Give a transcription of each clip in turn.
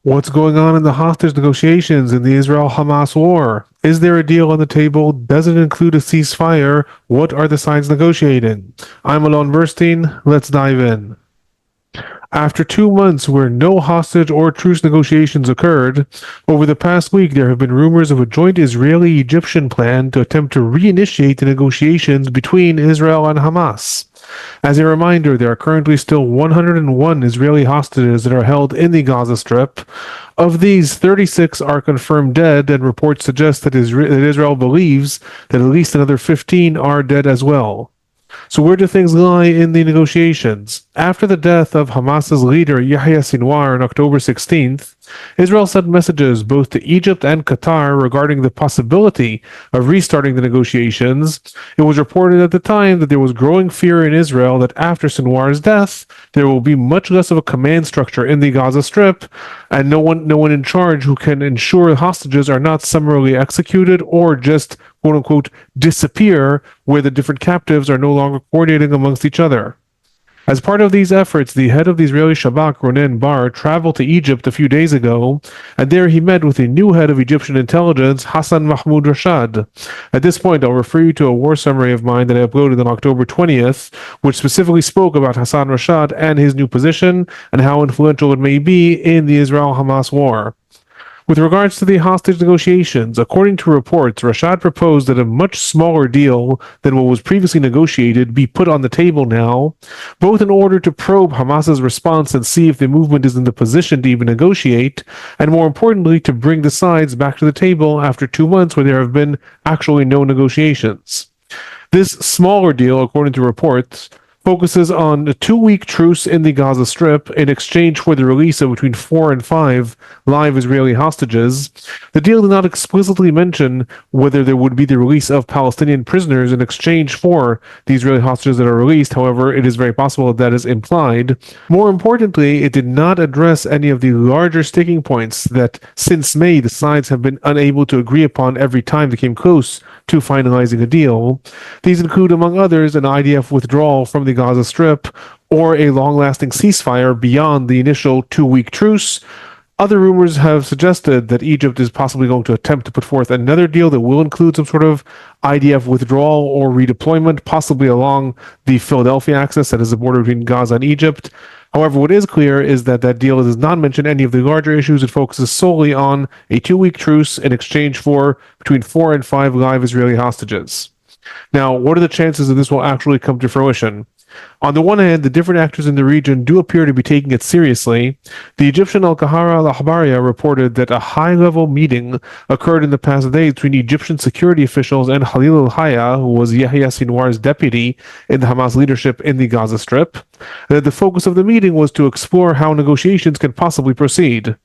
What's going on in the hostage negotiations in the Israel-Hamas war? Is there a deal on the table? Does it include a ceasefire? What are the sides negotiating? I'm Alon Burstein. Let's dive in. After 2 months where no hostage or truce negotiations occurred, over the past week there have been rumors of a joint Israeli-Egyptian plan to attempt to reinitiate the negotiations between Israel and Hamas. As a reminder, there are currently still 101 Israeli hostages that are held in the Gaza Strip. Of these, 36 are confirmed dead, and reports suggest that Israel believes that at least another 15 are dead as well. So where do things lie in the negotiations? After the death of Hamas's leader Yahya Sinwar on October 16th, Israel sent messages both to Egypt and Qatar regarding the possibility of restarting the negotiations. It was reported at the time that there was growing fear in Israel that after Sinwar's death, there will be much less of a command structure in the Gaza Strip, and no one in charge who can ensure hostages are not summarily executed or just quote unquote disappear, where the different captives are no longer coordinating amongst each other. As part of these efforts, the head of the Israeli Shabak, Ronen Bar, traveled to Egypt a few days ago, and there he met with the new head of Egyptian intelligence, Hassan Mahmoud Rashad. At this point, I'll refer you to a war summary of mine that I uploaded on October 20th, which specifically spoke about Hassan Rashad and his new position and how influential it may be in the Israel-Hamas war. With regards to the hostage negotiations, according to reports, Rashad proposed that a much smaller deal than what was previously negotiated be put on the table now, both in order to probe Hamas's response and see if the movement is in the position to even negotiate, and more importantly, to bring the sides back to the table after 2 months where there have been actually no negotiations. This smaller deal, according to reports, focuses on a 2-week truce in the Gaza Strip in exchange for the release of between 4 and 5 live Israeli hostages. The deal did not explicitly mention whether there would be the release of Palestinian prisoners in exchange for the Israeli hostages that are released. However, it is very possible that that is implied. More importantly, it did not address any of the larger sticking points that since May the sides have been unable to agree upon every time they came close to finalizing a deal. These include, among others, an IDF withdrawal from the Gaza Strip or a long-lasting ceasefire beyond the initial 2-week truce. Other rumors have suggested that Egypt is possibly going to attempt to put forth another deal that will include some sort of IDF withdrawal or redeployment, possibly along the Philadelphia axis, that is the border between Gaza and Egypt. However, what is clear is that that deal does not mention any of the larger issues. It focuses solely on a 2-week truce in exchange for between 4 and 5 live Israeli hostages. Now, what are the chances that this will actually come to fruition? On the one hand, the different actors in the region do appear to be taking it seriously. The Egyptian Al-Qahara Al-Ahbariya reported that a high-level meeting occurred in the past days between Egyptian security officials and Khalil al-Hayya, who was Yahya Sinwar's deputy in the Hamas leadership in the Gaza Strip. That the focus of the meeting was to explore how negotiations can possibly proceed.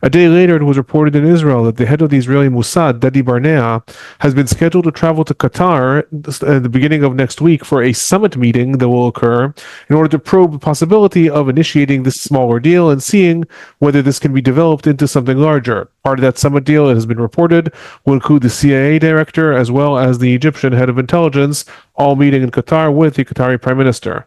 A day later, it was reported in Israel that the head of the Israeli Mossad, Dadi Barnea, has been scheduled to travel to Qatar at the beginning of next week for a summit meeting that will occur in order to probe the possibility of initiating this smaller deal and seeing whether this can be developed into something larger. Part of that summit deal, it has been reported, will include the CIA director as well as the Egyptian head of intelligence, all meeting in Qatar with the Qatari prime minister.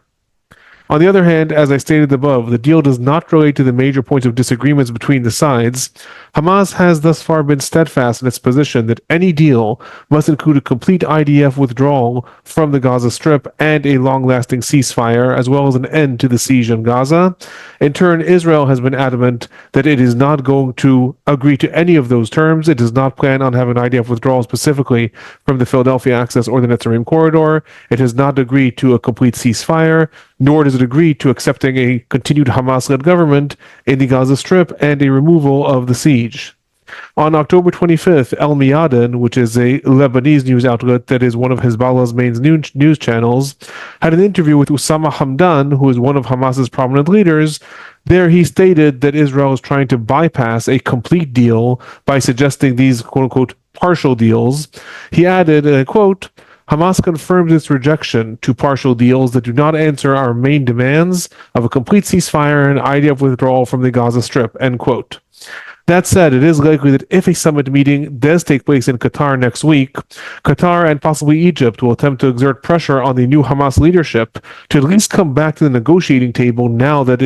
On the other hand, as I stated above, the deal does not relate to the major points of disagreements between the sides. Hamas has thus far been steadfast in its position that any deal must include a complete IDF withdrawal from the Gaza Strip and a long-lasting ceasefire, as well as an end to the siege on Gaza. In turn, Israel has been adamant that it is not going to agree to any of those terms. It does not plan on having an IDF withdrawal specifically from the Philadelphia Axis or the Netzarim corridor. It has not agreed to a complete ceasefire, nor does it agree to accepting a continued Hamas-led government in the Gaza Strip and a removal of the siege. On October 25th, El Miaden, which is a Lebanese news outlet that is one of Hezbollah's main news channels, had an interview with Osama Hamdan, who is one of Hamas's prominent leaders. There he stated that Israel is trying to bypass a complete deal by suggesting these quote-unquote partial deals. He added, quote, Hamas confirms its rejection to partial deals that do not answer our main demands of a complete ceasefire and IDF withdrawal from the Gaza Strip, end quote. That said, it is likely that if a summit meeting does take place in Qatar next week, Qatar and possibly Egypt will attempt to exert pressure on the new Hamas leadership to at least come back to the negotiating table now that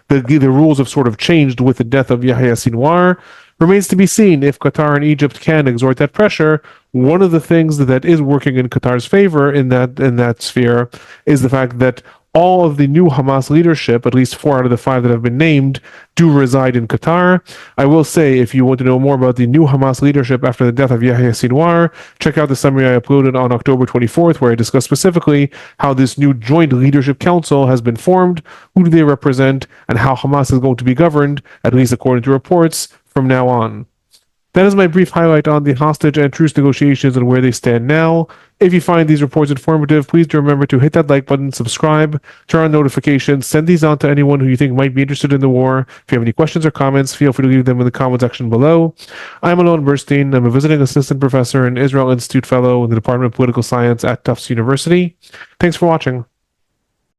the rules have sort of changed with the death of Yahya Sinwar. Remains to be seen if Qatar and Egypt can exert that pressure. One of the things that is working in Qatar's favor in that sphere is the fact that all of the new Hamas leadership, at least 4 out of the 5 that have been named, do reside in Qatar. I will say, if you want to know more about the new Hamas leadership after the death of Yahya Sinwar, check out the summary I uploaded on October 24th, where I discuss specifically how this new joint leadership council has been formed, who do they represent, and how Hamas is going to be governed, at least according to reports, from now on. That is my brief highlight on the hostage and truce negotiations and where they stand now. If you find these reports informative, please do remember to hit that like button, subscribe, turn on notifications, send these on to anyone who you think might be interested in the war. If you have any questions or comments, feel free to leave them in the comment section below. I'm Alon Burstein. I'm a visiting assistant professor and Israel Institute fellow in the Department of Political Science at Tufts University. Thanks for watching.